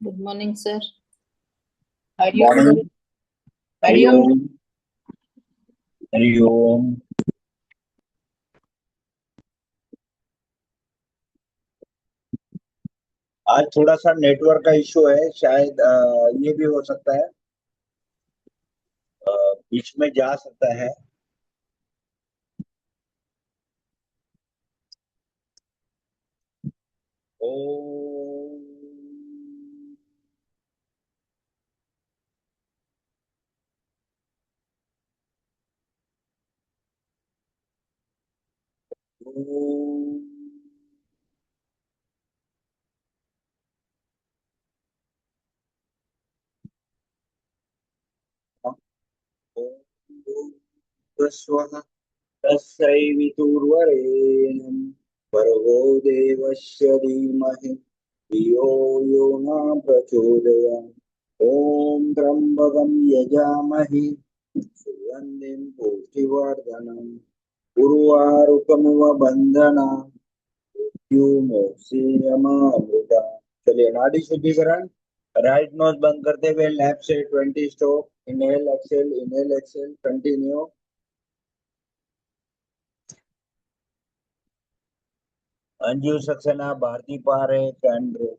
Good morning sir. Hariom morning. गुरु। हरिओम। हरिओम। हरिओम। आज थोड़ा सा नेटवर्क का इशू है, शायद ये भी हो सकता है। बीच में जा सकता है। ओ। स्वः तस्यै वितुर्वरेण्यं भर्गो देवस्य धीमहि धियो यो न प्रचोदयात्। ॐ त्र्यम्बकं यजामहे सुगन्धिं पुष्टिवर्धनम् उर्वारुकमिव बन्धनान् मृत्युमोक्षीयमामृता। चलिए, नाड़ी शुद्धिकरण। राइट नोज बंद करते हुए लेफ्ट से 20 stroke. Inhale exhale continue. Anju Saxena, Bharti Pare, कैंड्रो।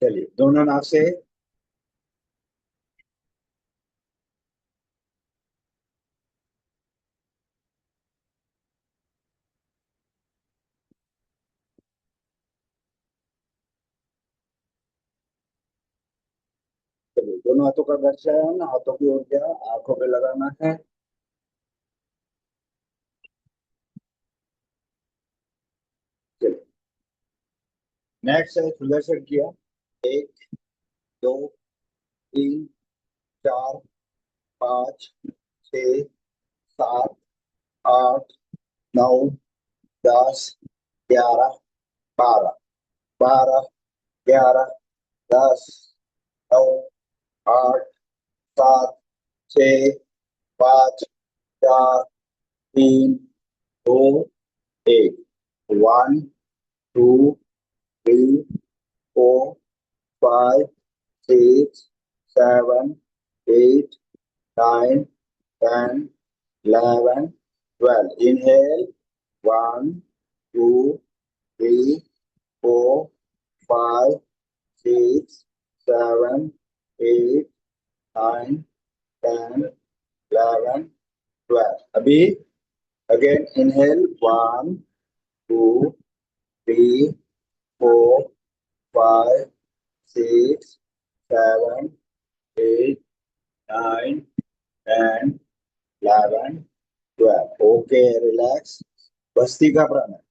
चलिए, दोनों नाक से। चलिए, दोनों हाथों का घर्षण हाथों की ओर गया, आंखों पे लगाना है। चलिए, नेक्स्ट है सुदर्शन किया। 1, 2, 3, 4, 5, 6, 7, 8, 9, 10, 11, 12, 12, 11, 10, 9, 8, 7, 6, 5, 4, 3, 2, 1। 1, 2, 3, 4, 5, 6, 7, 8, 9, 10, 11, 12. Inhale. 1, 2, 3, 4, 5, 6, 7, 8, 9, 10, 11, 12. अभी again inhale. 1, 2, 3, 4, 5, 6, 7, 8, 9, 10, 11, 12. Okay, relax. Bhastrika pranayama.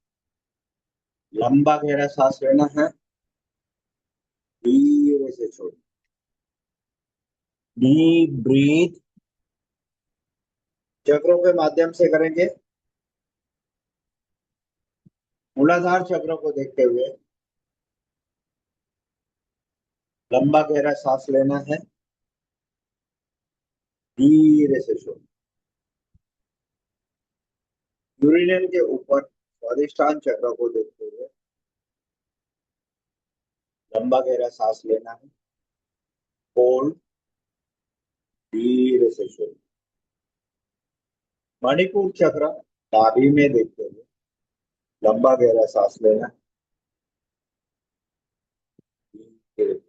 लंबा गहरा सांस लेना है, धीरे से छोड़। Deep breath. चक्रों के माध्यम से करेंगे। मूलाधार चक्र को देखते हुए लंबा गहरा सांस लेना है, धीरे से छोड़। यूरिनल के ऊपर स्वादिष्टान चक्र को देखते हुए लंबा गहरा सांस लेना है, होल्ड, धीरे से छोड़। मणिपुर चक्र नाभि में देखते हुए लंबा गहरा सांस लेना है, धीरे।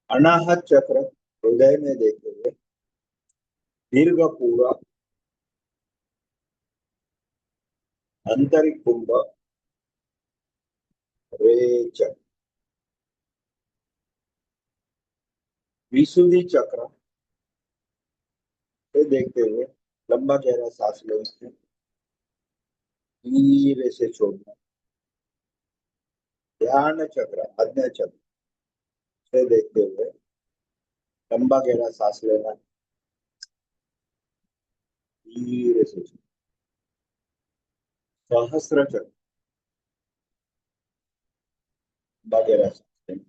अनाहत चक्र हृदय में देखते हुए दीर्घ पूरा आंतरिक कुंभ रेचक। विशुद्धि चक्र ये देखते हुए लंबा गहरा सांस लो, इसमें धीरे से छोड़ना। ध्यान चक्र, आज्ञा चक्र से देखते हुए लंबा गहरा सांस लेना, धीरे से छोड़ना। सहस्त्र चक्र, लंबा गहरा सांस लेना,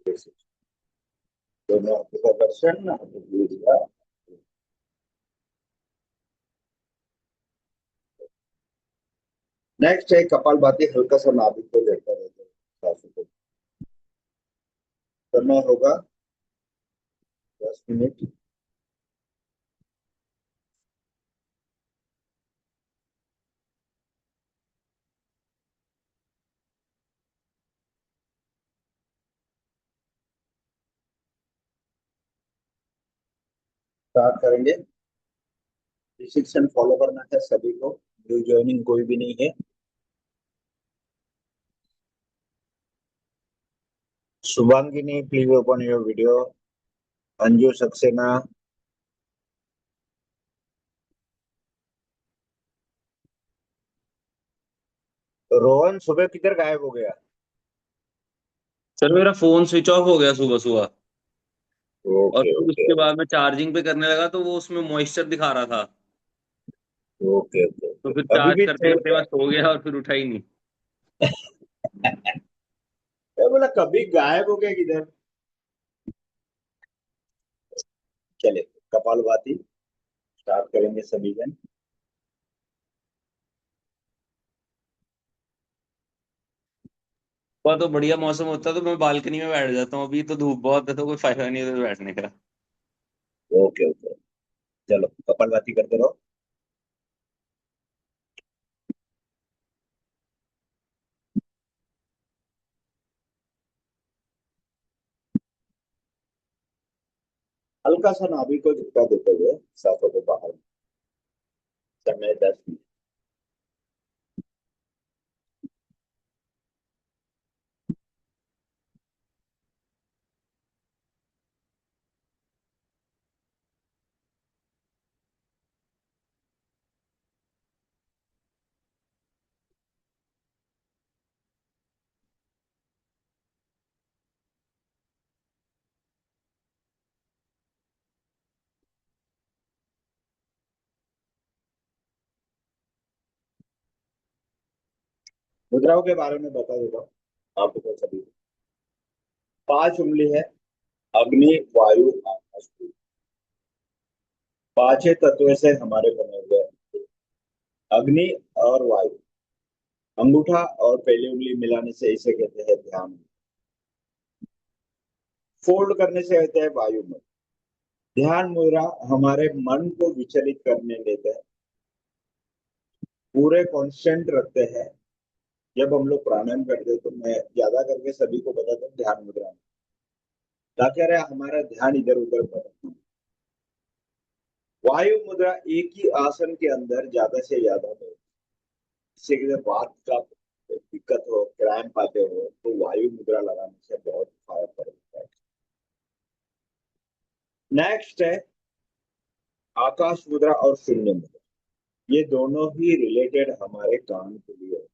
धीरे से छोड़ना। दोनों हाथों का दर्शन, हाथों की मुद्रा। नेक्स्ट है कपालभाति, हल्का सा नाभि को लेकर रहते हैं सांसों को। समय होगा 10 मिनट। स्टार्ट करेंगे। रिस्ट्रिक्शन फॉलो करना है सभी को, न्यू ज्वाइनिंग कोई भी नहीं है। Shubhangini, please open your video. Anju Saxena, Rohan सुबह किधर गायब हो गया? सर मेरा फोन स्विच ऑफ हो गया सुबह सुबह। और ओके फिर ओके उसके बाद मैं चार्जिंग पे करने लगा तो वो उसमें मॉइस्चर दिखा रहा था। ओके ओके तो ओके। फिर अभी चार्ज भी करते सेम करते है। मैं सो गया और फिर उठा ही नहीं। मैं बोला कभी गायब हो गया किधर। चले, कपालभाति स्टार्ट करेंगे सभी जन। वह तो बढ़िया मौसम होता है तो मैं बालकनी में बैठ जाता हूँ। अभी तो धूप बहुत है तो कोई फायदा नहीं है बैठने का। ओके ओके, चलो कपालभाति करते रहो। हल्का सा नाभि को झटका देते हुए सांसों को बाहर। समय 10 मिनट। मुद्राओं के बारे में बता देता हूँ आपको सभी को। 5 उंगली है, अग्नि वायु आकाश। पांचों तत्व से हमारे बने हुए हैं। अग्नि और वायु, अंगूठा और पहली उंगली मिलाने से इसे कहते हैं ध्यान। फोल्ड करने से कहते हैं वायु में। ध्यान मुद्रा हमारे मन को विचलित करने देते हैं, पूरे कांस्टेंट रखते हैं। जब हम लोग प्राणायाम करते हैं तो मैं ज्यादा करके सभी को बताता हूँ ध्यान मुद्रा में, ताकि अरे हमारा ध्यान इधर उधर भटकना। वायु मुद्रा एक ही आसन के अंदर ज्यादा से ज्यादा हो। जिससे कि बात का दिक्कत हो, क्रैम्प आते हो, तो वायु मुद्रा लगाने से बहुत फर्क पड़ता है। नेक्स्ट है आकाश मुद्रा और शून्य मुद्रा। ये दोनों ही रिलेटेड हमारे काम के लिए है।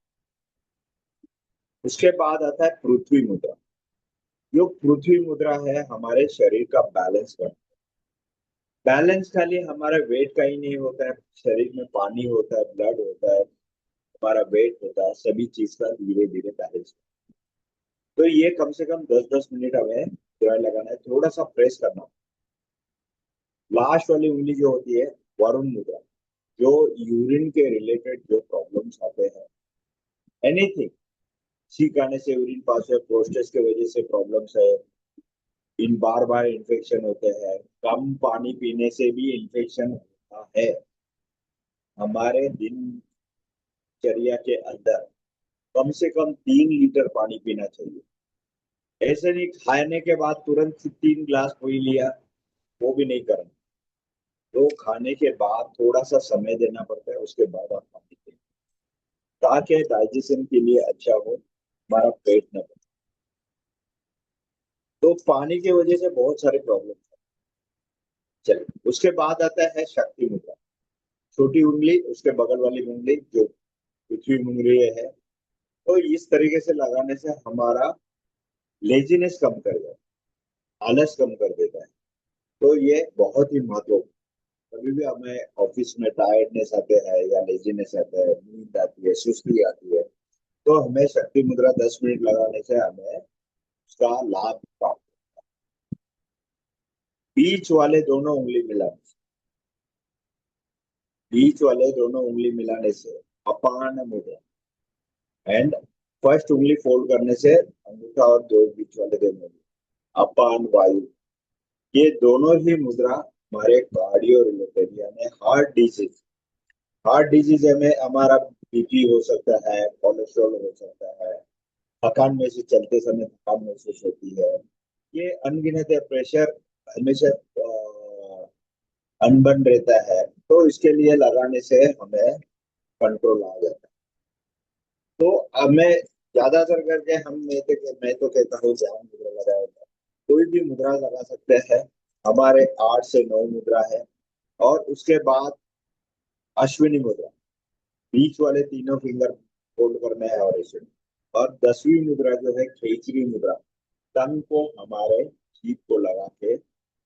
उसके बाद आता है पृथ्वी मुद्रा। जो पृथ्वी मुद्रा है हमारे शरीर का बैलेंस करता है। बैलेंस खाली हमारा वेट का ही नहीं होता है, शरीर में पानी होता है, ब्लड होता है, हमारा वेट होता है, सभी चीज का धीरे धीरे बैलेंस। तो ये कम से कम 10-10 मिनट हमें जो है लगाना है, थोड़ा सा प्रेस करना। लास्ट वाली उंगली जो होती है वरुण मुद्रा, जो यूरिन के रिलेटेड जो प्रॉब्लम्स आते हैं, एनीथिंग, छींक आने से यूरिन पास है, प्रोस्टेट के वजह से प्रॉब्लम्स है, इन बार बार इन्फेक्शन होते हैं, कम पानी पीने से भी इन्फेक्शन होता है। हमारे दिनचर्या के अंदर कम से कम 3 लीटर पानी पीना चाहिए। ऐसे नहीं खाने के बाद तुरंत 3 गिलास पी लिया, वो भी नहीं करना। तो खाने के बाद थोड़ा सा समय देना पड़ता है, उसके बाद आप पानी पिए, ताकि डाइजेशन के लिए अच्छा हो, हमारा पेट न बने। तो पानी की वजह से बहुत सारे प्रॉब्लम है। चलिए, उसके बाद आता है शक्ति मुद्रा। छोटी उंगली, उसके बगल वाली उंगली जो पृथ्वी उंगली है, तो इस तरीके से लगाने से हमारा लेजीनेस कम कर देता है, आलस कम कर देता है। तो ये बहुत ही महत्वपूर्ण। कभी भी हमें ऑफिस में टायर्डनेस आते हैं या लेजीनेस आता है, नींद आती है, सुस्ती आती है, तो हमें शक्ति मुद्रा 10 मिनट लगाने से हमें उसका लाभ प्राप्त। बीच वाले दोनों उंगली मिलाने से, बीच वाले दोनों उंगली मिलाने से अपान मुद्रा, एंड फर्स्ट उंगली फोल्ड करने से अंगूठा और दो बीच वाले दोनों उंगली, अपान वायु। ये दोनों ही मुद्रा हमारे कार्डियो रिलेटेड यानी हार्ट डिजीज में हमारा बीपी हो सकता है, कोलेस्ट्रॉल हो सकता है, थकान में से चलते समय थकान महसूस होती है, ये अनगिनत है, प्रेशर हमेशा अनबन रहता है, तो इसके लिए लगाने से हमें कंट्रोल आ जाता है। तो हमें ज्यादातर करके मैं तो कहता हूँ ध्यान मुद्रा लगाया जाए। कोई भी मुद्रा लगा सकते हैं, हमारे 8 से 9 मुद्रा है। और उसके बाद अश्विनी मुद्रा, बीच वाले तीनों फिंगर होल्ड करना है और ऐसे। और 10वीं मुद्रा जो है खेचरी मुद्रा, टंग को हमारे जीभ को लगा के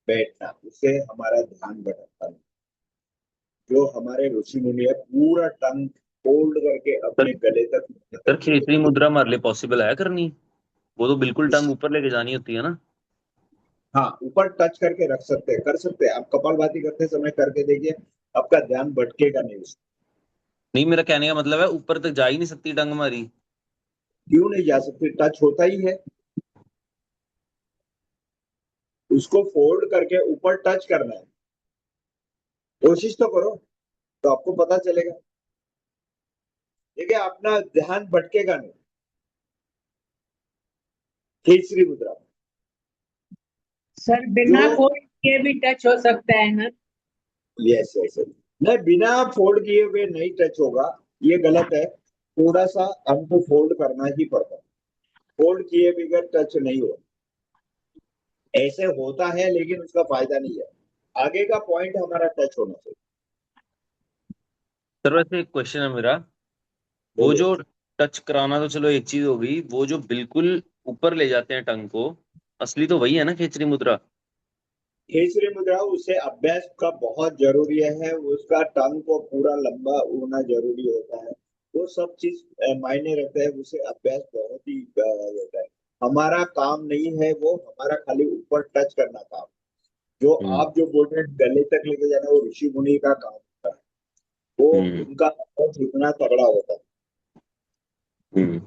बैठना, उससे हमारा ध्यान भटकता नहीं। जो हमारे ऋषि मुनि है पूरा टंग होल्ड करके अपने गले तक सर खेचरी मुद्रा हमारे लिए पॉसिबल है करनी? वो तो बिल्कुल टंग ऊपर लेके जानी होती है ना? हाँ, ऊपर टच करके रख सकते हैं, कर सकते हैं। आप कपालभाति करते समय करके देखिए, आपका ध्यान भटकेगा नहीं उसमें। नहीं, मेरा कहने का मतलब है ऊपर तक जा ही नहीं सकती टंग हमारी। क्यों नहीं जा सकती, टच होता ही है। उसको फोल्ड करके ऊपर टच करना है, कोशिश तो करो, तो आपको पता चलेगा। देखिए, अपना ध्यान भटकेगा नहीं। तीसरी मुद्रा सर बिना जो, फोल्ड किए भी टच हो सकता है ना? यस यस, नहीं बिना फोल्ड किए हुए नहीं टच होगा, ये गलत है। थोड़ा सा हमको फोल्ड करना ही पड़ता है, फोल्ड किए बगैर टच नहीं होगा। ऐसे होता है लेकिन उसका फायदा नहीं है। आगे का पॉइंट हमारा टच होना चाहिए। सर वैसे एक क्वेश्चन है मेरा। वो बोलिए। जो टच कराना तो चलो एक चीज होगी, वो जो बिल्कुल ऊपर ले जाते हैं टंग को, असली तो वही है ना खेचरी मुद्रा? खेचरी मुद्रा, उसे अभ्यास का बहुत जरूरी है, उसका टंग को पूरा लंबा उड़ना जरूरी होता है। वो सब चीज मायने रखते हैं, उसे अभ्यास बहुत ही होता है। हमारा काम नहीं है वो, हमारा खाली ऊपर टच करना काम। जो हम्म। आप जो बोल रहे हैं गले तक लेके जाना, वो ऋषि मुनि का काम होता है। वो हम्म। उनका बहुत इतना तगड़ा होता है। हम्म।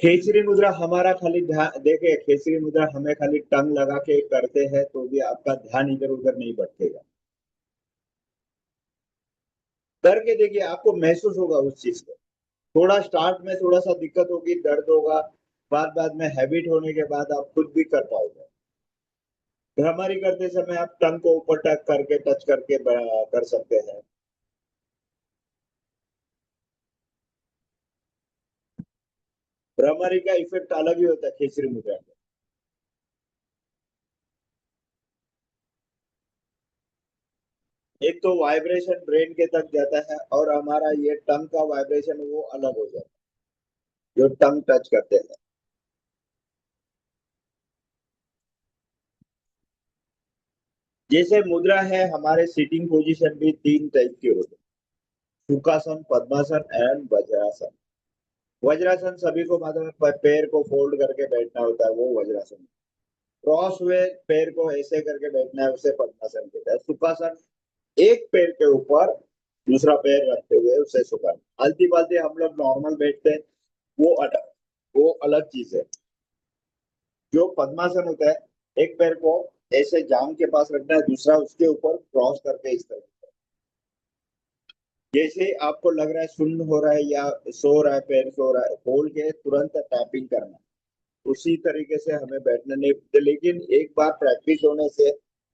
खेचरी मुद्रा हमारा खाली ध्यान देखिए, खेचरी मुद्रा हमें खाली टंग लगा के करते हैं तो भी आपका ध्यान इधर उधर नहीं भटकेगा। करके देखिए, आपको महसूस होगा उस चीज को। थोड़ा स्टार्ट में थोड़ा सा दिक्कत होगी, दर्द होगा, बाद बाद में हैबिट होने के बाद आप खुद भी कर पाओगे। भ्रामरी करते समय आप टंग को ऊपर टच करके कर सकते हैं। भ्रामरी का इफेक्ट अलग ही होता है खेचरी मुद्रा में। एक तो वाइब्रेशन ब्रेन के तक जाता है, और हमारा ये टंग का वाइब्रेशन वो अलग हो जाता है जो टंग टच करते हैं। जैसे मुद्रा है, हमारे सिटिंग पोजीशन भी 3 टाइप के होते हैं, सुखासन, पद्मासन एंड वज्रासन। वज्रासन सभी को मालूम है, पैर को फोल्ड करके बैठना होता है, वो वज्रासन। क्रॉस हुए पैर को ऐसे करके बैठना है, उसे पद्मासन कहते हैं। सुखासन, एक पैर के ऊपर दूसरा पैर रखते हुए उसे सुखासन। आलती पालती हम लोग नॉर्मल बैठते हैं, वो अलग चीज है। जो पद्मासन होता है, एक पैर को ऐसे जांग के पास रखना है, दूसरा उसके ऊपर क्रॉस करके इस तरह। जैसे आपको लग रहा है सुन्न हो रहा है या सो रहा है, पैर सो रहा है, खोल के तुरंत टैपिंग करना, उसी तरीके से हमें बैठना नहीं। लेकिन एक बार प्रैक्टिस होने से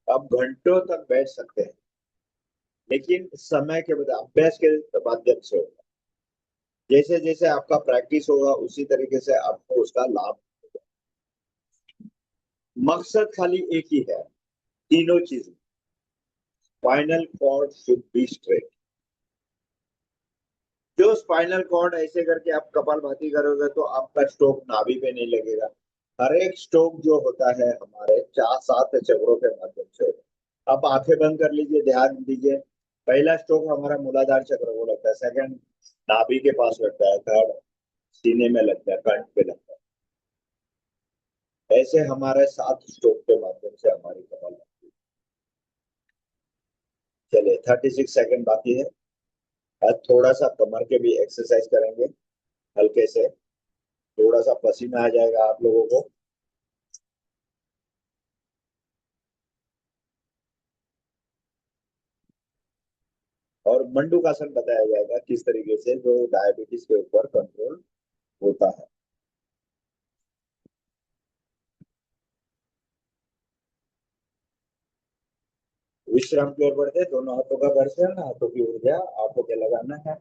आप घंटों तक बैठ सकते हैं, लेकिन समय के बाद अभ्यास के माध्यम से होगा। जैसे जैसे आपका प्रैक्टिस होगा उसी तरीके से आपको उसका लाभ होगा। मकसद खाली एक ही है, तीनों चीज। Spinal cord should be straight. जो स्पाइनल कॉर्ड ऐसे करके आप कपालभाति करोगे तो आपका स्ट्रोक नाभि पे नहीं लगेगा। हर एक स्ट्रोक जो होता है हमारे 4-7 चक्रों के माध्यम से। आप आंखें बंद कर लीजिए, ध्यान दीजिए। पहला स्ट्रोक हमारा मूलाधार चक्र को लगता है, सेकंड नाभि के पास लगता है, थर्ड सीने में लगता है, कंठ पे लगता है। ऐसे हमारे 7 स्ट्रोक के माध्यम से हमारी कपालभाति। चलिए 36 सेकंड बाकी है। आज थोड़ा सा कमर के भी एक्सरसाइज करेंगे हल्के से, थोड़ा सा पसीना आ जाएगा आप लोगों को। और मंडूकासन बताया जाएगा किस तरीके से जो डायबिटीज के ऊपर कंट्रोल होता है। विश्राम की ओर बढ़ते, दोनों हाथों का घर्षण, हाथों की ऊर्जा आंखों पे लगाना है।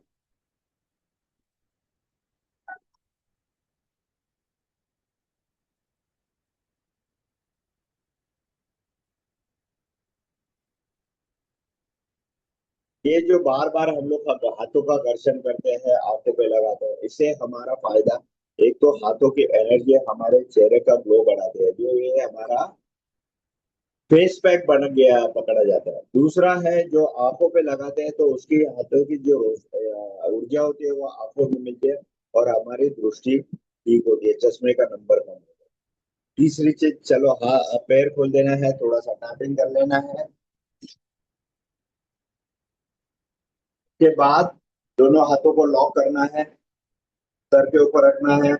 ये जो बार बार हम लोग हाथों का घर्षण करते हैं, आंखों पे लगाते हैं, इससे हमारा फायदा, एक तो हाथों की एनर्जी हमारे चेहरे का ग्लो बढ़ाती है, जो ये हमारा फेस पैक बन गया पकड़ा जाता है। दूसरा है जो आंखों पे लगाते हैं तो उसकी हाथों की जो ऊर्जा होती है वो आंखों में मिलती है और हमारी दृष्टि ठीक होती है, चश्मे का नंबर कम होता है। तीसरी चीज, चलो हाँ पैर खोल देना है, थोड़ा सा टैपिंग कर लेना है। के बाद दोनों हाथों को लॉक करना है, सर के ऊपर रखना है।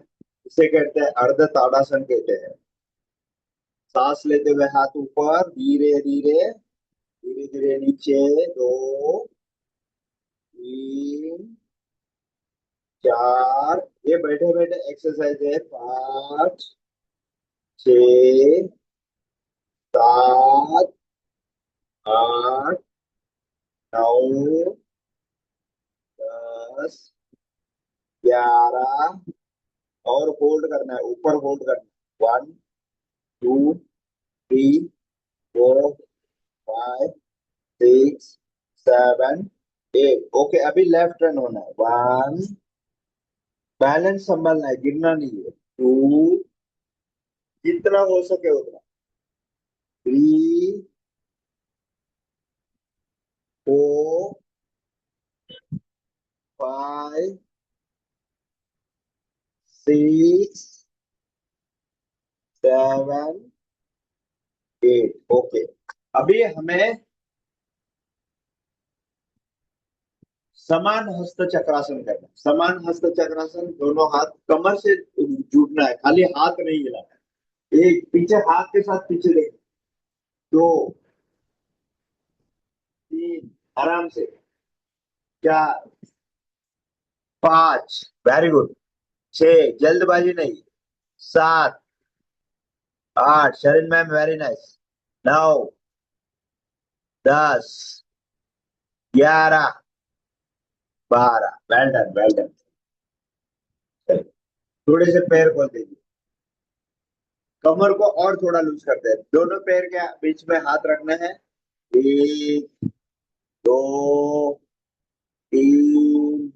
इसे कहते हैं अर्ध ताड़ासन कहते हैं। सांस लेते हुए हाथ ऊपर, धीरे धीरे धीरे धीरे नीचे, 2 3 4, ये बैठे बैठे एक्सरसाइज है। 5 6 7 8 9 10 11, और होल्ड करना है, ऊपर होल्ड करना है। 1 2 3 4 5 6 7 8। ओके, अभी लेफ्ट टर्न होना है। 1, बैलेंस संभालना है, गिरना नहीं है। 2, जितना हो सके उतना। 3 4 5 6 7 8। ओके, अभी हमें समान हस्त चक्रासन करना है। समान हस्त चक्रासन, दोनों हाथ कमर से जुड़ना है, खाली हाथ नहीं हिलाना है। एक पीछे, हाथ के साथ पीछे देख। 2 3, आराम से। 4 5, वेरी गुड। 6, जल्दबाजी नहीं। 7 8, शरीर ma'am very nice. 9 10 11 12, well done well done. थोड़े से पैर खोल दीजिए, कमर को और थोड़ा लूज करते हैं। दोनों पैर के बीच में हाथ रखना है। 1 2 3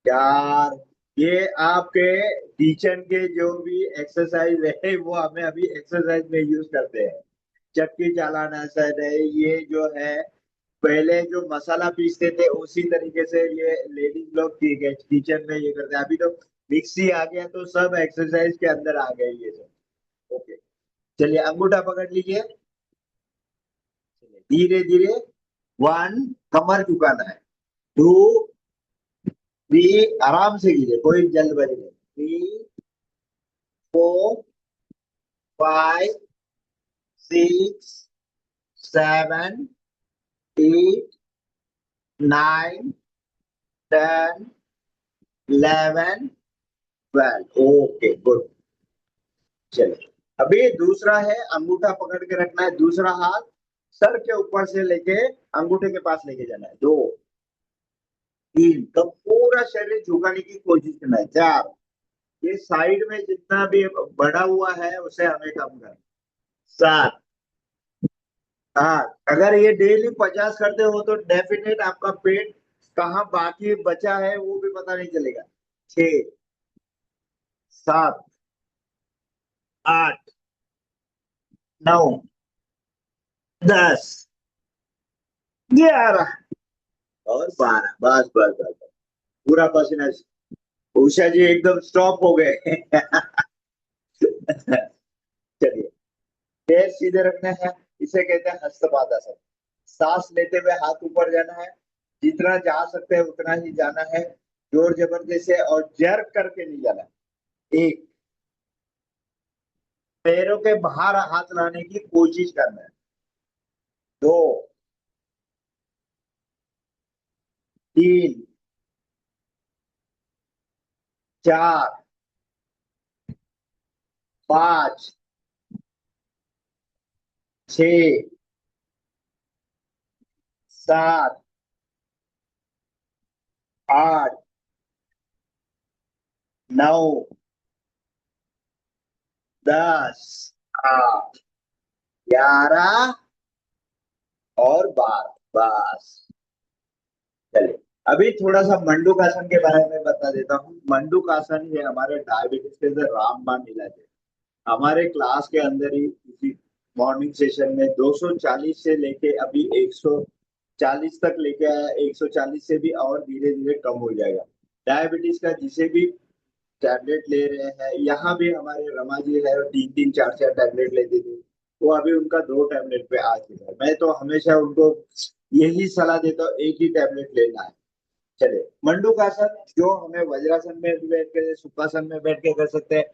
4। ये आपके किचन के जो भी एक्सरसाइज है वो हमें अभी एक्सरसाइज में यूज करते हैं। चक्की चालाना सर है, ये जो है पहले जो मसाला पीसते थे उसी तरीके से ये लेडीज लोग किचन में ये करते हैं। अभी तो मिक्सी आ गया तो सब एक्सरसाइज के अंदर आ गए ये सब। ओके, चलिए अंगूठा पकड़ लीजिए, धीरे धीरे। 1, कमर झुकाना है। 2 3, आराम से कीजिए, कोई जल्दबाजी नहीं। 3 4 5 6 7 8 9 10 11 12। Okay good. चलिए अभी दूसरा है, अंगूठा पकड़ के रखना है, दूसरा हाथ सर के ऊपर से लेके अंगूठे के पास लेके जाना है। 2 3, तो पूरा शरीर झुकाने की कोशिश करना है। 4, ये साइड में जितना भी बढ़ा हुआ है उसे हमें कम करना है। 7, 8। अगर ये डेली 50 करते हो तो डेफिनेट आपका पेट कहाँ बाकी बचा है वो भी पता नहीं चलेगा। 6, 7, 8, 9, 10, 11 और 12। बस बस बस बस। पूरा पसीना। उषा जी एकदम स्टॉप हो गए। चलिए, पैर सीधे रखना है। इसे कहते हैं हस्तपादासन। सांस लेते हुए हाथ ऊपर जाना है। जितना जा सकते हैं उतना ही जाना है। जोर जबरदस्ती से और जर्क करके नहीं जाना है। 1, पैरों के बाहर हाथ लाने की कोशिश करना है। 2, 3, 4, 5, 6, 7, 8, 9, 10, 11 और 12। बस। चलिए, अभी थोड़ा सा मंडूकासन के बारे में बता देता हूँ। मंडूकासन ये हमारे डायबिटीज के अंदर रामबाण इलाज है। हमारे क्लास के अंदर ही इसी मॉर्निंग सेशन में 240 से लेके अभी 140 तक लेके आया। 140 से भी और धीरे धीरे कम हो जाएगा। डायबिटीज का जिसे भी टैबलेट ले रहे हैं, यहाँ भी हमारे रमा जी है 3-3 4-4 टैबलेट लेते थे। वो अभी उनका 2 टैबलेट पे आ चुका है। मैं तो हमेशा उनको यही सलाह देता हूँ, एक ही टैबलेट लेना है। चलिए, मंडूकासन जो हमें वज्रासन में भी बैठ के, सुखासन में बैठ के कर सकते हैं।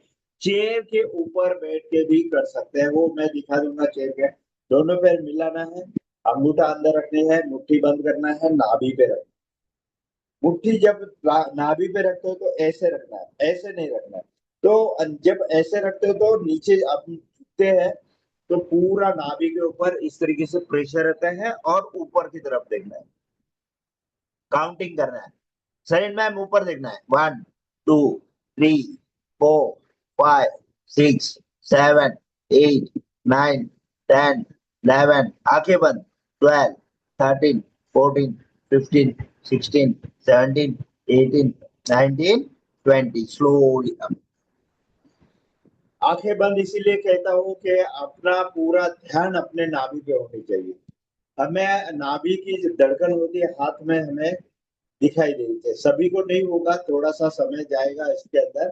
चेयर के ऊपर बैठ के भी कर सकते हैं। वो मैं दिखा दूंगा। चेयर के दोनों पैर मिलाना है। अंगूठा अंदर रखनी है। मुट्ठी बंद करना है। नाभि पे रखना है। मुट्ठी जब नाभि पे रखते हो तो ऐसे रखना है, ऐसे नहीं रखना है। तो जब ऐसे रखते हो तो नीचे आप झुकते हैं तो पूरा नाभि के ऊपर इस तरीके से प्रेशर रहता है और ऊपर की तरफ देखना है। काउंटिंग करना है। शरीर में ऊपर देखना है। 1, 2, 3, 4, 5, 6, 7, 8, 9, 10, 11। आंखें बंद। 12, 13, 14, 15, 16, 17, 18, 19, 20। Slowly up. आंखें बंद इसीलिए कहता हूँ कि अपना पूरा ध्यान अपने नाभि पे होनी चाहिए। हमें नाभि की जो धड़कन होती है हाथ में हमें दिखाई देते। सभी को नहीं होगा, थोड़ा सा समय जाएगा इसके अंदर।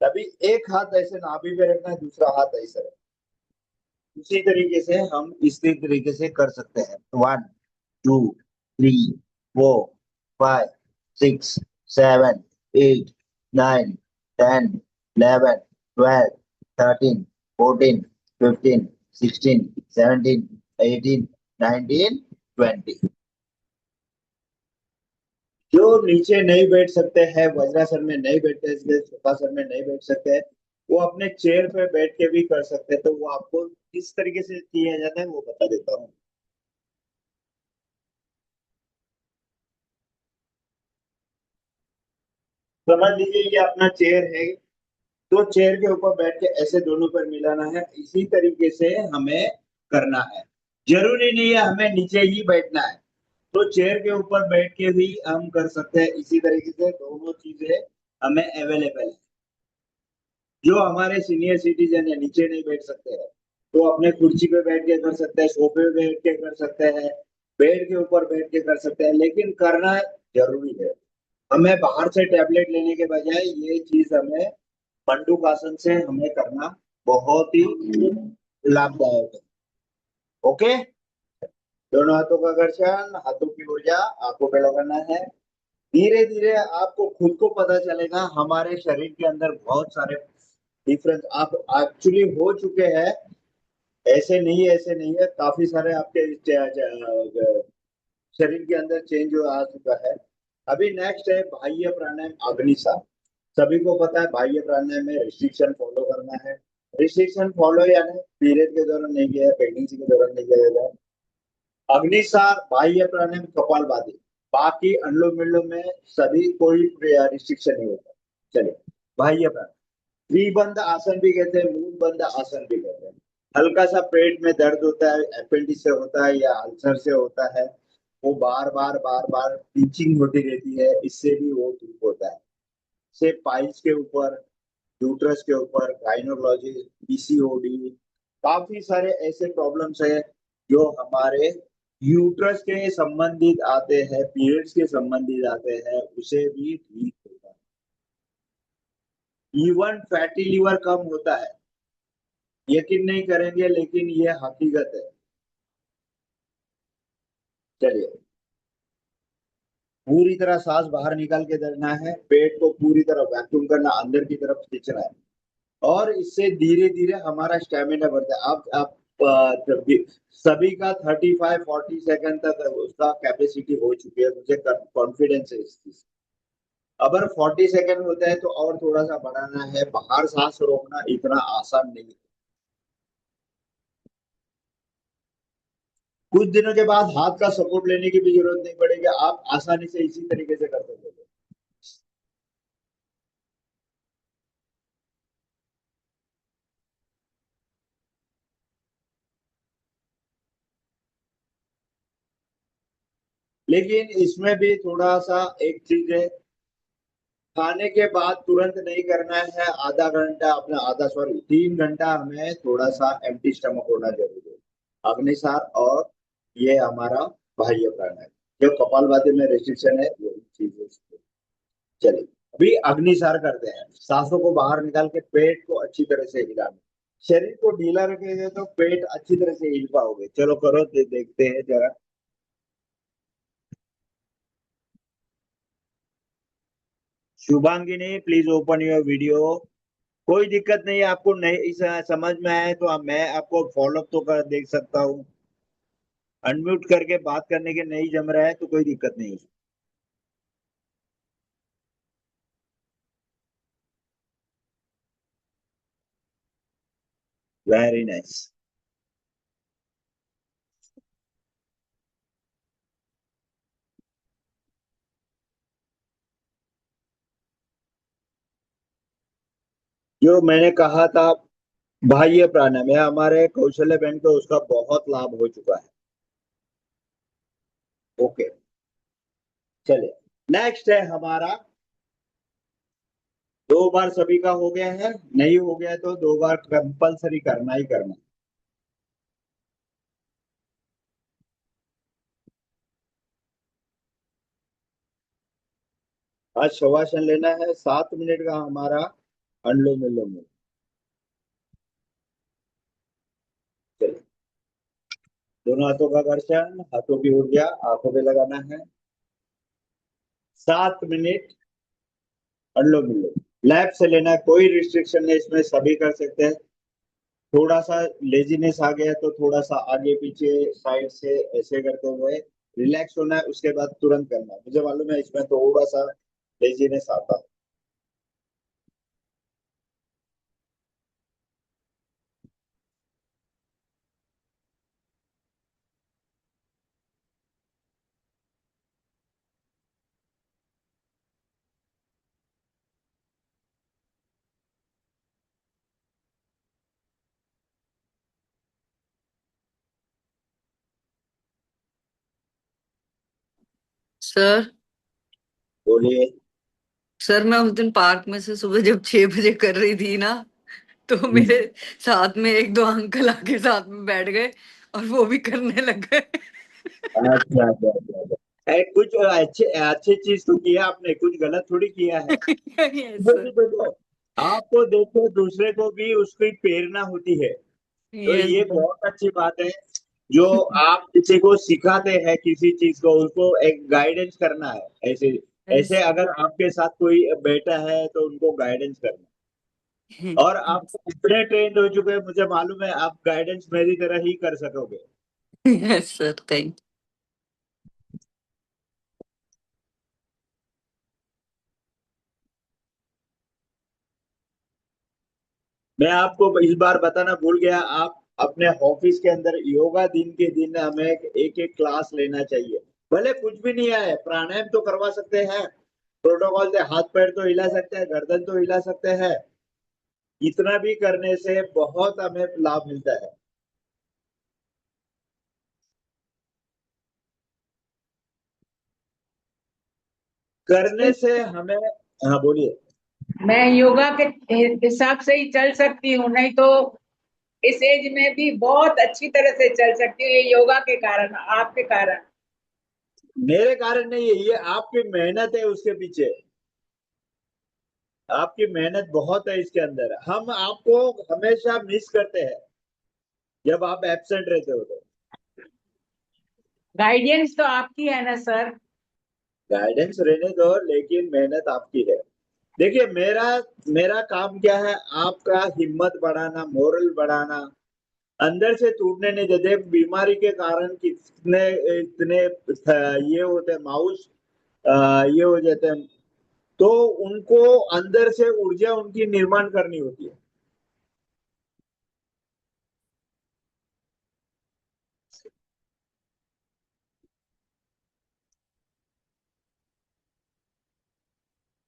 तभी एक हाथ ऐसे नाभि पे रखना है, दूसरा हाथ ऐसे रखना है। उसी तरीके से हम इसी तरीके से कर सकते हैं। 1, 2, 3, 4, 5, 6, 7, 8, 9, 10, 11, 12, 13, 14, 15, 16, 17, 18, 19, 20। जो नीचे नहीं बैठ सकते हैं, वज्रासन में नहीं बैठते, इसलिए सुखासन में नहीं बैठ सकते हैं, वो अपने चेयर पे बैठ के भी कर सकते हैं। तो वो आपको किस तरीके से किया जाता है वो बता देता हूँ। समझ लीजिए ये अपना चेयर है। तो चेयर के ऊपर बैठ के ऐसे दोनों पर मिलाना है। इसी तरीके से हमें करना है। जरूरी नहीं है हमें नीचे ही बैठना है। तो चेयर के ऊपर बैठ के भी हम कर सकते हैं। इसी तरीके से दोनों चीजें हमें अवेलेबल है। जो हमारे सीनियर सिटीजन है नीचे नहीं बैठ सकते हैं तो अपने कुर्सी पे बैठ के कर सकते हैं, सोफे पे बैठ के कर सकते हैं, बेड के ऊपर बैठ के कर सकते हैं, लेकिन करना जरूरी है। हमें बाहर से टैबलेट लेने के बजाय ये चीज हमें मंडूकासन से हमें करना बहुत ही लाभदायक है। ओके। दोनों हाथों का घर्षण, हाथों की ऊर्जा आंखों पे लगाना है। धीरे धीरे आपको खुद को पता चलेगा हमारे शरीर के अंदर बहुत सारे डिफरेंस आप एक्चुअली हो चुके हैं। ऐसे नहीं है, काफी सारे आपके शरीर के अंदर चेंज आ चुका है। अभी नेक्स्ट है बाह्य प्राणायाम अग्निसार। सभी को पता है बाह्य प्राणायाम में रिस्ट्रिक्शन फॉलो करना है। रिस्ट्रिक्शन फॉलो यानी पीरियड के दौरान नहीं किया, प्रेगनेंसी के दौरान नहीं किया जाता है। अग्निसार, बाह्य प्राणायाम, कपालभाति, बाकी अनुलोम विलोम में सभी कोई रिस्ट्रिक्शन नहीं होता। चलिए, बाह्य प्राणायाम त्रिबंध आसन भी कहते हैं, मूल बंध आसन भी कहते हैं। हल्का सा पेट में दर्द होता है, अपेंडिक्स से होता है या अल्सर से होता है, वो बार बार टीचिंग होती रहती है, इससे भी वो ठीक होता है। से पाइल्स के ऊपर, यूट्रस के ऊपर, गाइनोलॉजी, पीसीओडी, काफी सारे ऐसे प्रॉब्लम्स है जो हमारे यूट्रस के संबंधित आते हैं, पीरियड्स के संबंधित आते हैं, उसे भी ठीक होता है। इवन फैटी लिवर कम होता है, यकीन नहीं करेंगे लेकिन ये हकीकत है। चलिए, पूरी तरह सांस बाहर निकाल के देना है, पेट को पूरी तरह वैक्यूम करना, अंदर की तरफ खींचना है, और इससे धीरे धीरे हमारा स्टेमिना बढ़ता है। आप सभी का 35-40 सेकंड तक उसका कैपेसिटी हो चुकी है, मुझे कॉन्फिडेंस है इस चीज। अगर 40 सेकंड होता है तो और थोड़ा सा बढ़ाना है। बाहर सांस रोकना इतना आसान नहीं है। कुछ दिनों के बाद हाथ का सपोर्ट लेने की भी जरूरत नहीं पड़ेगी, आप आसानी से इसी तरीके से कर सकते हो। लेकिन इसमें भी थोड़ा सा एक चीज है, खाने के बाद तुरंत नहीं करना है, आधा घंटा अपना, आधा सॉरी 3 घंटा हमें थोड़ा सा एम्प्टी स्टमक होना जरूरी है। अग्निसार और ये हमारा बाह्य प्राणायाम, जो कपालभाति में रेस्ट्रिक्शन है वही चीज है इसको। चलिए, अभी अग्निसार करते हैं। सांसों को बाहर निकाल के पेट को अच्छी तरह से हिलाना, शरीर को ढीला रखेंगे तो पेट अच्छी तरह से हिल पाओगे। चलो करो, देखते हैं जरा। Shubhangini, please open your video. कोई दिक्कत नहीं है, आपको नहीं समझ में आए तो मैं आपको फॉलो तो कर देख सकता हूँ। अनम्यूट करके बात करने के नहीं जम रहा है तो कोई दिक्कत नहीं है। Very nice. जो मैंने कहा था बाह्य प्राणायाम, यह हमारे कौशल्य बहन को उसका बहुत लाभ हो चुका है। ओके, चलिए, नेक्स्ट है हमारा। 2 बार सभी का हो गया है, नहीं हो गया तो 2 बार कंपलसरी करना ही करना। आज शवासन लेना है, 7 मिनट का हमारा अनुलोम विलोम है। चलिए, दोनों हाथों का घर्षण, हाथों की ऊर्जा आंखों पे लगाना है। 7 मिनट अनुलोम विलोम, लैब से लेना है, कोई रिस्ट्रिक्शन नहीं इसमें, सभी कर सकते हैं। थोड़ा सा लेजीनेस आ गया तो थोड़ा सा आगे पीछे साइड से ऐसे करते हुए रिलैक्स होना है, उसके बाद तुरंत करना है। मुझे मालूम है इसमें थोड़ा सा लेजीनेस आता है। सर। बोलिए। सर, मैं उस दिन पार्क में से सुबह जब 6 बजे कर रही थी ना, तो मेरे साथ में एक दो अंकल आके साथ में बैठ गए और वो भी करने लग गए। अच्छा अच्छा अच्छा अच्छा। कुछ अच्छे अच्छे चीज तो किया आपने, कुछ गलत थोड़ी किया है। यस देखो सर। देखो, आपको देखो दूसरे को भी उसकी प्रेरणा होती है, तो यस ये बहुत अच्छी बात है। जो आप किसी को सिखाते हैं किसी चीज को, उसको एक गाइडेंस करना है। ऐसे ऐसे अगर आपके साथ कोई बेटा है तो उनको गाइडेंस करना। और आप इतने ट्रेंड हो चुके हैं, मुझे मालूम है आप गाइडेंस मेरी तरह ही कर सकोगे। Yes sir, thank. मैं आपको इस बार बताना भूल गया, आप अपने ऑफिस के अंदर योगा दिन के दिन हमें एक एक क्लास लेना चाहिए। भले कुछ भी नहीं आए, प्राणायाम तो करवा सकते हैं, प्रोटोकॉल से हाथ पैर तो हिला सकते हैं, गर्दन तो हिला सकते हैं। इतना भी करने से बहुत हमें लाभ मिलता है। करने से हमें, हाँ बोलिए। मैं योगा के हिसाब से ही चल सकती हूँ, नहीं तो इस एज में भी बहुत अच्छी तरह से चल सकती हूँ, ये योगा के कारण, आपके कारण। मेरे कारण नहीं है, ये आपकी मेहनत है उसके पीछे। आपकी मेहनत बहुत है इसके अंदर, हम आपको हमेशा मिस करते हैं जब आप एब्सेंट रहते हो तो। गाइडेंस तो आपकी है ना सर। गाइडेंस रहने दो, लेकिन मेहनत आपकी है। देखिए, मेरा मेरा काम क्या है, आपका हिम्मत बढ़ाना, मोरल बढ़ाना, अंदर से टूटने नहीं देते। बीमारी के कारण कितने इतने ये होते हैं माउस, ये हो जाते हैं, तो उनको अंदर से ऊर्जा उनकी निर्माण करनी होती है।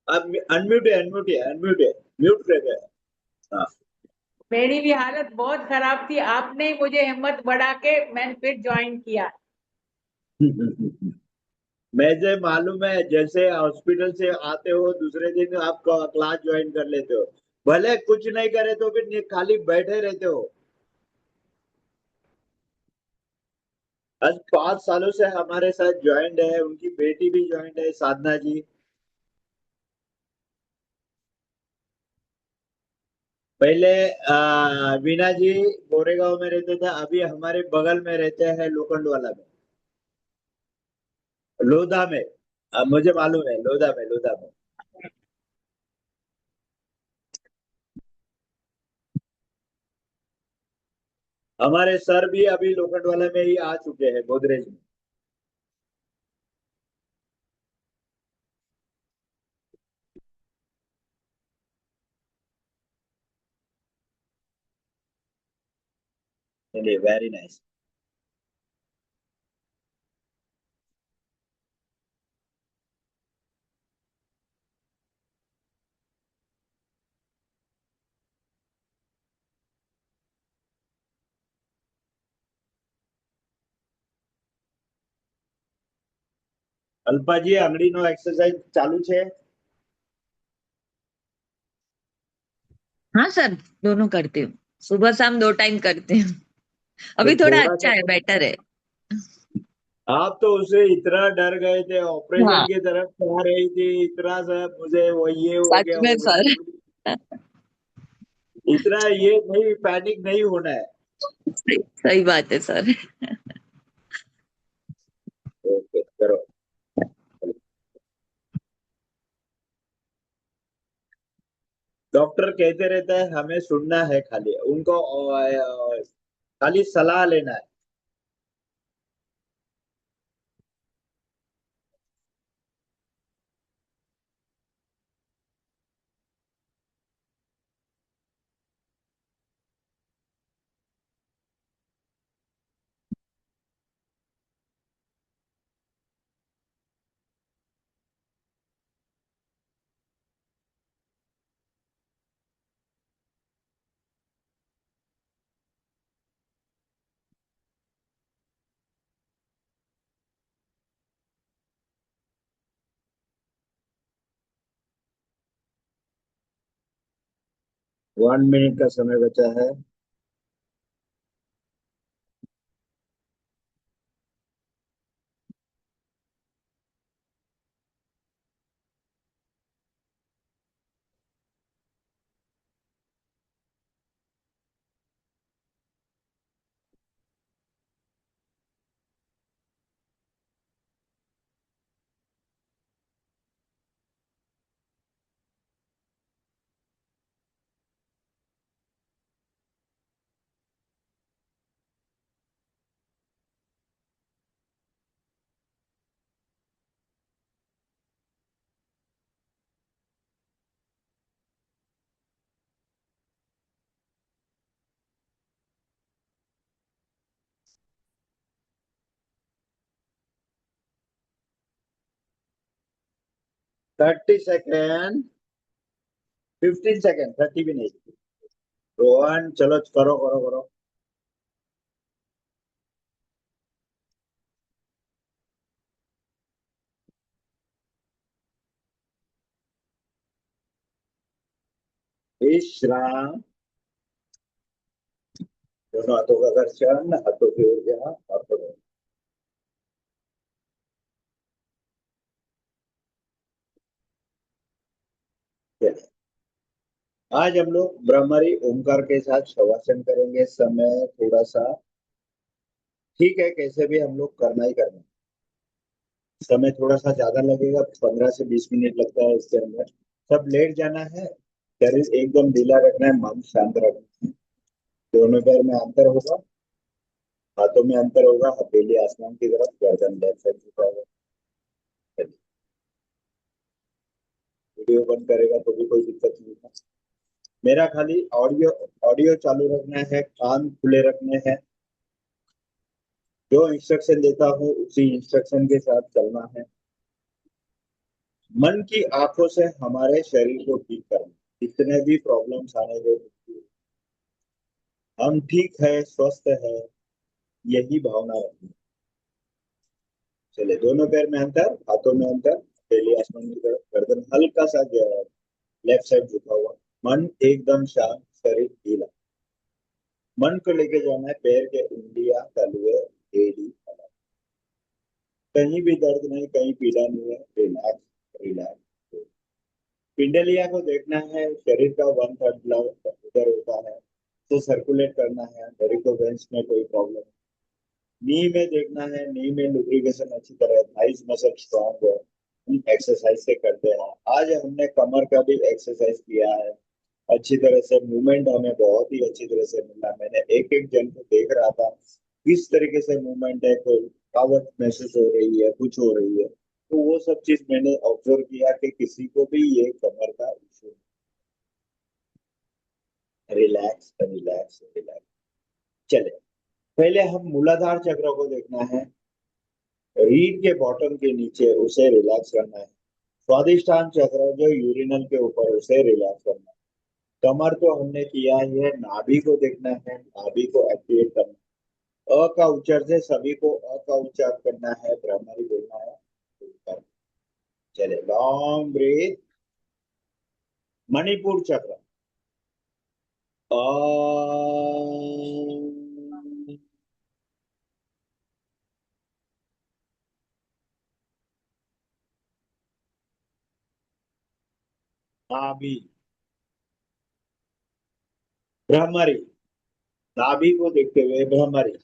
अब अनम्यूट है, म्यूट कर गया। हाँ। मेरी भी हालत बहुत खराब थी, आपने ही मुझे हिम्मत बढ़ा के मैंने फिर ज्वाइन किया। मुझे मालूम है, जैसे हॉस्पिटल से आते हो दूसरे दिन आप क्लास ज्वाइन कर लेते हो, भले कुछ नहीं करे तो भी खाली बैठे रहते हो। आज 5 सालों से हमारे साथ ज्वाइंट है, उनकी बेटी भी ज्वाइंट है, साधना जी। पहले वीना जी गोरेगांव में रहते थे, अभी हमारे बगल में रहते हैं लोखंडवाला में, लोधा में। मुझे मालूम है, लोधा में। हमारे सर भी अभी लोखंडवाला में ही आ चुके हैं, गोदरेज में। चलिए, वेरी नाइस। અલ્પાજી આંગળીનો એક્સરસાઇઝ ચાલુ છે? हाँ सर, दोनों करती हूँ, सुबह शाम 2 टाइम करती हूँ। तो अभी थोड़ा थोड़ा अच्छा सा है, बेटर है। आप तो उससे इतना डर गए थे, ऑपरेशन हाँ, की तरफ आ रही थी, इतना सा मुझे वो ये हो सच गया में वो हो सर। गया। इतना ये नहीं, पैनिक नहीं होना है। सही बात है सर। ओके, करो। डॉक्टर कहते रहता है, हमें सुनना है, खाली उनको खाली सलाह लेना है। वन मिनट का समय बचा है। थर्टी सेकेंड, 15 सेकेंड, 30 भी नहीं। रोहन, चलो करो करो करो। विश्राम। दोनों हाथों का घर्षण, हाथों की ऊर्जा, हाथों में। चलिए, आज हम लोग ब्रह्मरी ओमकार के साथ शवासन करेंगे। समय थोड़ा सा ठीक है, कैसे भी हम लोग करना ही करना है। समय थोड़ा सा ज्यादा लगेगा, 15 से 20 मिनट लगता है इसके अंदर। सब लेट जाना है, शरीर एकदम ढीला रखना है, मन शांत रखना है। दोनों पैर में अंतर होगा, हाथों में अंतर होगा, हथेली आसमान की तरफ, गर्दन लेफ्ट साइड झुका होगा। चलिए, वीडियो बंद करेगा तो भी कोई दिक्कत नहीं है। मेरा खाली ऑडियो ऑडियो चालू रखना है, कान खुले रखने हैं। जो इंस्ट्रक्शन देता हूँ उसी इंस्ट्रक्शन के साथ चलना है। मन की आंखों से हमारे शरीर को ठीक करना, जितने भी प्रॉब्लम्स आने दो, हम ठीक है, स्वस्थ है, यही भावना रखनी। चले, दोनों पैर में अंतर, हाथों में अंतर, पहले आसमान की तरफ, गर्दन हल्का सा लेफ्ट साइड झुका हुआ, मन एकदम शांत, शरीर ढीला। मन को लेके जाना है पैर के उंगलियां, तलवे, एड़ी, तला। कहीं भी दर्द नहीं, कहीं पीड़ा नहीं है, रिलैक्स रिलैक्स। पिंडलिया को देखना है, शरीर का 1/3 ब्लड उधर होता है, तो सर्कुलेट करना है। वेरिकोवेंस में कोई प्रॉब्लम, नी में देखना है, नी में लुब्रिकेशन अच्छी तरह, थाइस मसल स्ट्रांग है, हम एक्सरसाइज से करते हैं। आज हमने कमर का भी एक्सरसाइज किया है, अच्छी तरह से मूवमेंट हमें बहुत ही अच्छी तरह से मिला। मैंने एक एक जन को देख रहा था किस तरीके से मूवमेंट है, कोई थकावट महसूस हो रही है, कुछ हो रही है, तो वो सब चीज मैंने ऑब्जर्व किया कि किसी को भी ये कमर का इशू। Relax relax relax. चले, पहले हम मूलाधार चक्र को देखना है, रीढ़ के बॉटम के नीचे, उसे रिलैक्स करना है। स्वादिष्टान चक्र जो यूरिनल के ऊपर, उसे रिलैक्स करना है। कमर तो हमने किया ही है, नाभि को देखना है, नाभि को एक्टिवेट करना है। अ का उच्चार से सभी को अ का उच्चार करना है, भ्रामरी बोलना है। चले, लॉन्ग ब्रीथ। मणिपुर चक्र, अ, नाभि, भ्रामरी, नाभि को देखते हुए भ्रामरी।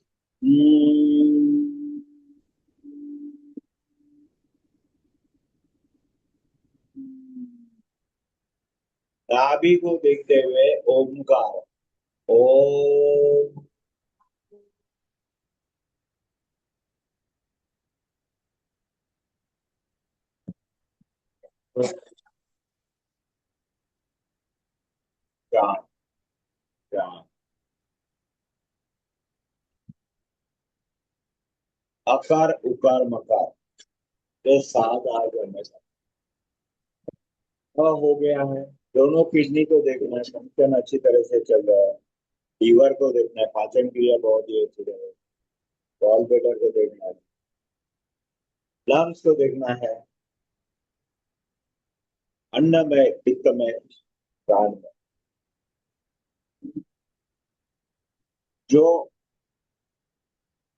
नाभि को देखते हुए ओमकार, ओम। शांत शांत। अकार उकार मकार, तो सात आ हमेशा। हो गया है। दोनों किडनी को देखना है, फंक्शन अच्छी तरह से चल रहा है। लीवर को देखना है, पाचन क्रिया बहुत ही अच्छी तरह है। गॉल ब्लैडर को देखना है, लंग्स को देखना है, अन्न में, पित्त में, प्राण में। जो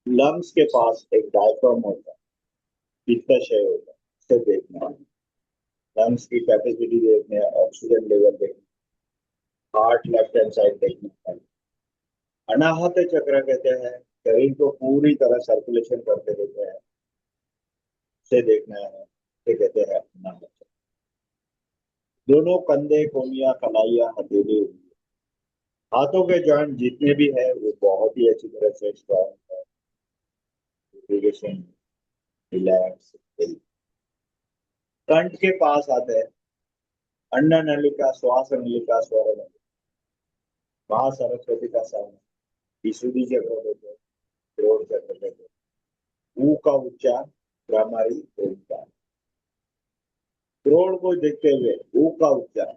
लंग्स के पास एक डायफ्राम होता है, पित्ताशय होता है, उसे देखना है। लंग्स की कैपेसिटी देखना है, ऑक्सीजन लेवल देखना है, हार्ट लेफ्ट हैंड साइड देखना है। अनाहत चक्र कहते हैं, शरीर को पूरी तरह सर्कुलेशन करते रहते हैं, उसे देखना है, उसे कहते हैं अनाहत चक्र। दोनों कंधे, कोनिया, कलाइया, हथेली, हाथों के जॉइंट जितने भी है वो बहुत ही अच्छी तरह से स्ट्रॉन्ग है, इरिगेशन, रिलैक्स। कंठ के पास आते हैं अन्न नलिका, श्वास नलिका, स्वर नलिका, महा सरस्वती का सामने, विशुद्धि चक्र देते हैं, क्रोध चक्र देते हैं। ऊ का उच्चार, भ्रामरी, ओमकार। क्रोध को देखते हुए ऊ का उच्चार,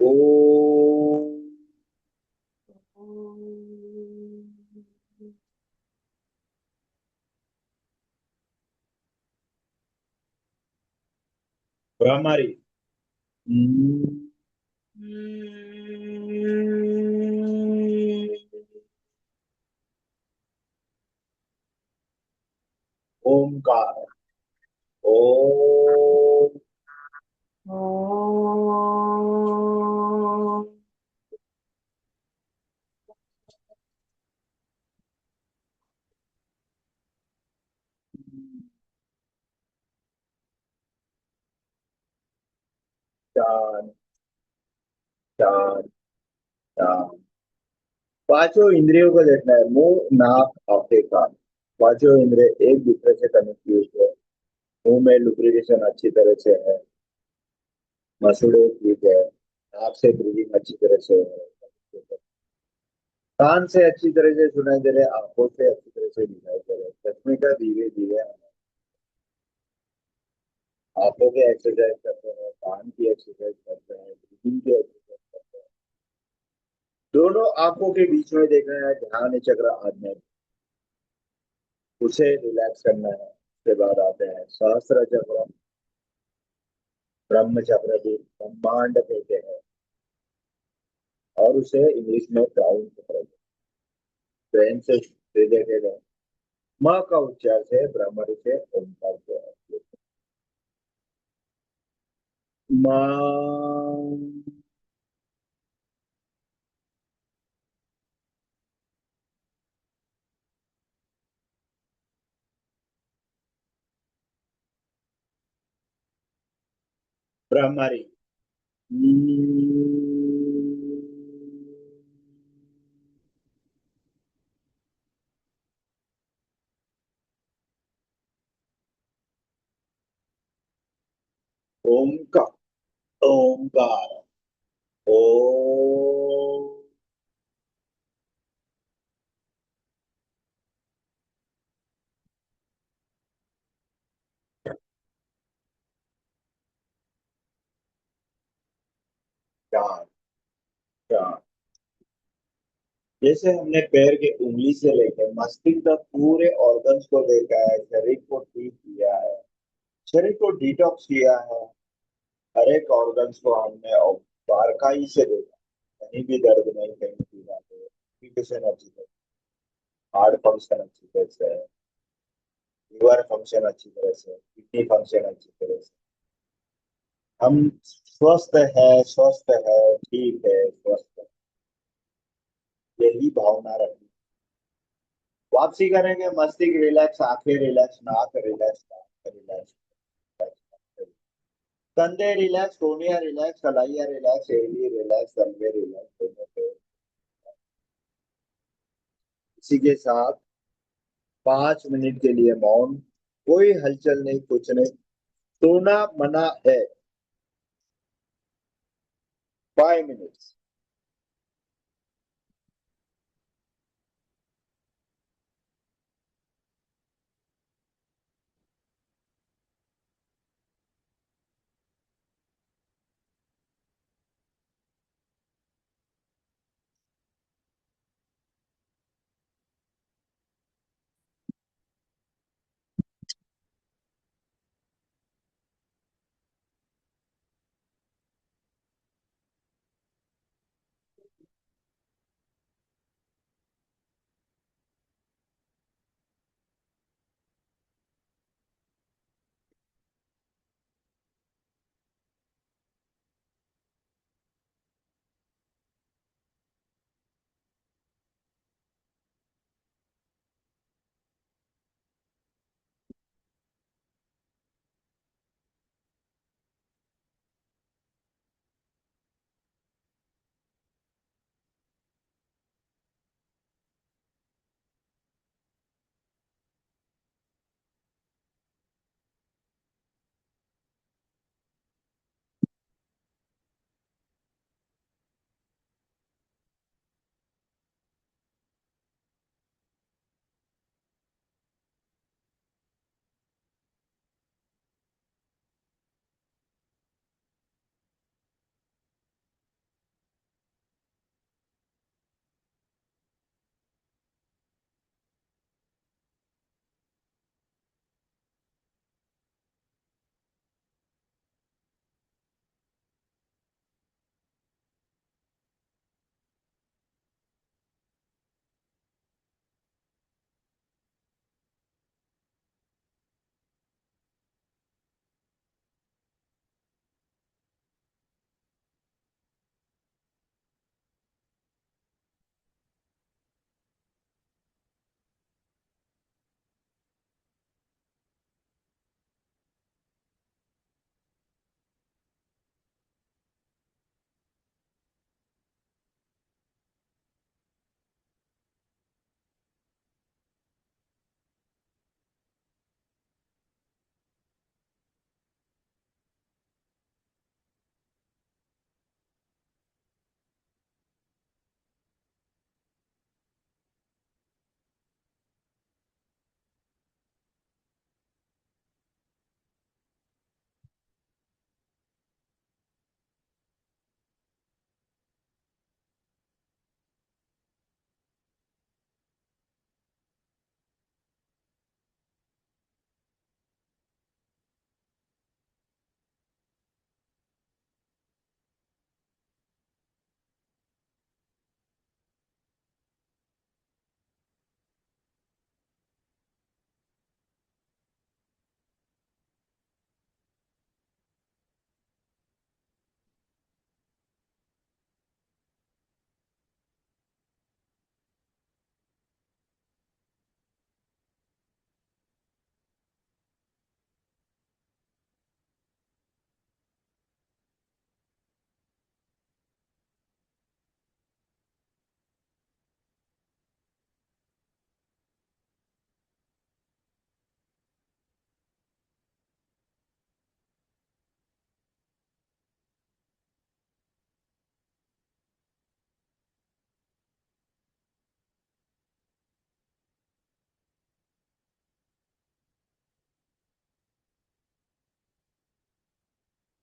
ओ। भ्रामरी, ओंकार। ओम। ओम। शांत शांत शांत। पांचों इंद्रियों को देखना है, मुंह नाक आंखें कान। पांचों इंद्रिय एक दूसरे से कनेक्ट है। मुंह में लुब्रिकेशन अच्छी तरह से है, मसूड़े ठीक है, नाक से ब्रीदिंग अच्छी तरह से है, कान से अच्छी तरह से सुनाई दे रहे, आंखों से अच्छी तरह से दिखाई दे रहे, चश्मे का धीरे धीरे आंखों के एक्सरसाइज करते हैं, कान की एक्सरसाइज करते हैं, ब्रीदिंग की एक्सरसाइज करते हैं। दोनों आंखों के बीच में देखना है ध्यान चक्र आज्ञा, उसे रिलैक्स करना है। उसके बाद आते हैं सहस्त्र चक्र, ब्रह्म चक्र भी ब्रह्मांड कहते हैं, और उसे इंग्लिश में क्राउन चक्र, ब्रेन से रिलेटेड है। माँ का उच्चार से ब्रह्मण से ओंकार से है। माँ। ब्रह्मरी। ओंकार। ओंकार। ओम। शांत शांत। जैसे हमने पैर के उंगली से लेकर मस्तिष्क तक पूरे ऑर्गन्स को देखा है, शरीर को ठीक किया है, शरीर को डिटॉक्स किया है, हर एक ऑर्गन्स को हमने बारकाई से देखा, कहीं भी दर्द नहीं, कहीं पीड़ा नहीं, रेस्पिरेशन अच्छी तरह, हार्ट फंक्शन अच्छी तरह से है, लिवर फंक्शन अच्छी तरह से, किडनी फंक्शन अच्छी तरह से, हम स्वस्थ है, ठीक है, स्वस्थ है, यही भावना रखनी। वापसी करेंगे, मस्तिष्क रिलैक्स, आंखें रिलैक्स, नाक रिलैक्स, कान रिलैक्स, कंधे रिलैक्स, कोहनिया रिलैक्स, कलाइया रिलैक्स, एड़ी रिलैक्स, कंधे रिलैक्स, दोनों पे। इसी के साथ 5 मिनट के लिए मौन, कोई हलचल नहीं, कुछ नहीं, सोना मना है। 5 मिनट।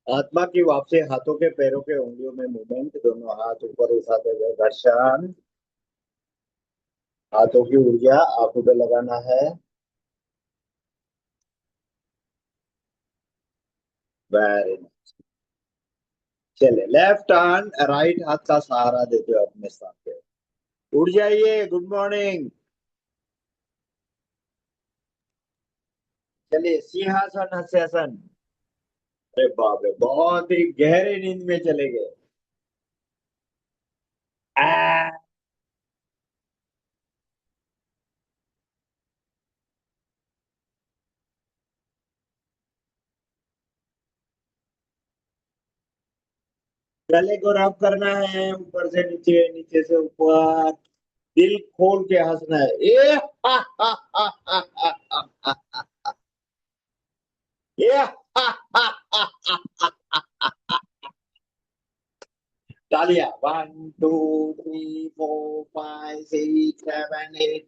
आत्मा की वापसी, हाथों के पैरों के उंगलियों में मूवमेंट, दोनों हाथ ऊपर उठाते हुए घर्षण, हाथों की ऊर्जा आंखों पे लगाना है। Very nice. चले, लेफ्ट हैंड राइट हाथ का सहारा देते हुए अपने साथ पे उठ जाइए। Good morning. चलिए, सिंहासन हस्यासन। अरे बाप रे, बहुत ही गहरी नींद में चले गए। आ, गले को रब करना है, ऊपर से नीचे, नीचे से ऊपर। दिल खोल के हंसना है। हा, हा, हा, हा, हा, हा, हा, ये हा, हा, हा, हा, हा। तालियां। 1 2 3 4 5 6 7 8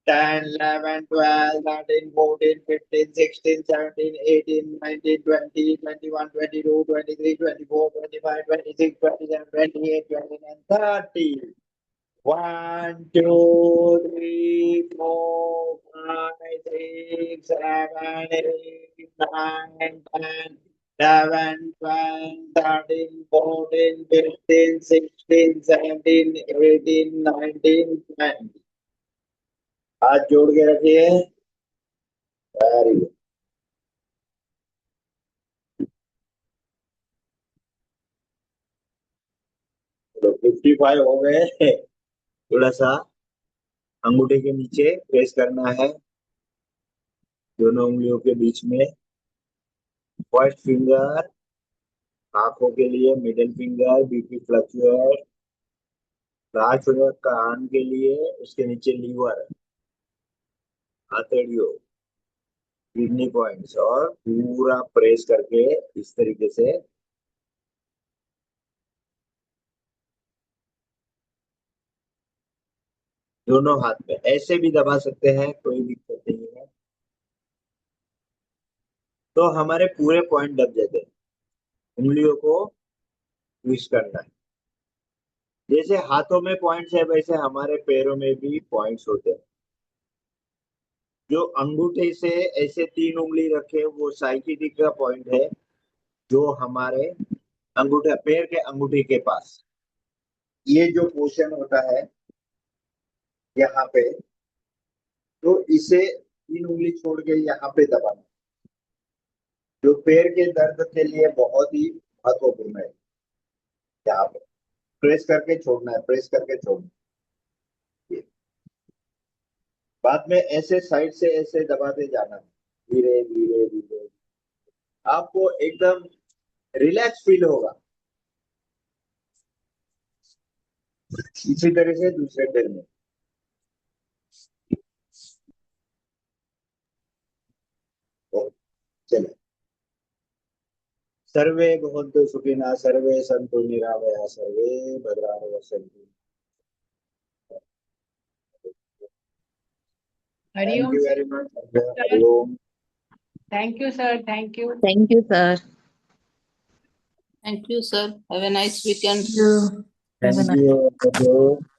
10 11 12 13 14 15 16 17 18 19 20 21 22 23 24 25 26 27 28 29 30. 1 2 3 4 5 6 7 8 9 10 11 12 13 14 15 16 17 18 19 20. हाथ जोड़ के रखिए। Very good. तो 55 हो गए। थोड़ा सा अंगूठे के नीचे प्रेस करना है, दोनों उंगलियों के बीच में। फर्स्ट फिंगर आंखों के लिए, middle finger BP fluctuate, last finger कान के लिए, उसके नीचे लीवर, हथेलियों, किडनी पॉइंट्स, और पूरा प्रेस करके इस तरीके से। दोनों हाथ में ऐसे भी दबा सकते हैं, कोई दिक्कत नहीं है। तो हमारे पूरे पॉइंट दब जाते हैं। उंगलियों को ट्विस्ट करना है। जैसे हाथों में पॉइंट्स है, वैसे हमारे पैरों में भी पॉइंट्स होते हैं। जो अंगूठे से ऐसे 3 उंगली रखे, वो साइकिटिक का पॉइंट है, जो हमारे अंगूठे, पैर के अंगूठे के पास। ये जो पोर्शन होता है यहाँ पे, तो इसे 3 उंगली छोड़ के यहाँ पे दबाना, जो पैर के दर्द के लिए बहुत ही महत्वपूर्ण है। यहाँ पे प्रेस करके छोड़ना है, प्रेस करके छोड़ना है। बाद में ऐसे साइड से ऐसे दबाते जाना है, धीरे धीरे धीरे। आपको एकदम रिलैक्स फील होगा। इसी तरह से दूसरे पैर में। तो चले, सर्वे भवन्तु सुखिनः, सर्वे सन्तु निरामयाः, सर्वे भद्राणि पश्यन्तु। Thank Hariom you sir. Very much. Hariom. Thank you sir, thank you. Thank you, sir. Thank you, sir. Have a nice weekend. Thank you. Have a thank nice you.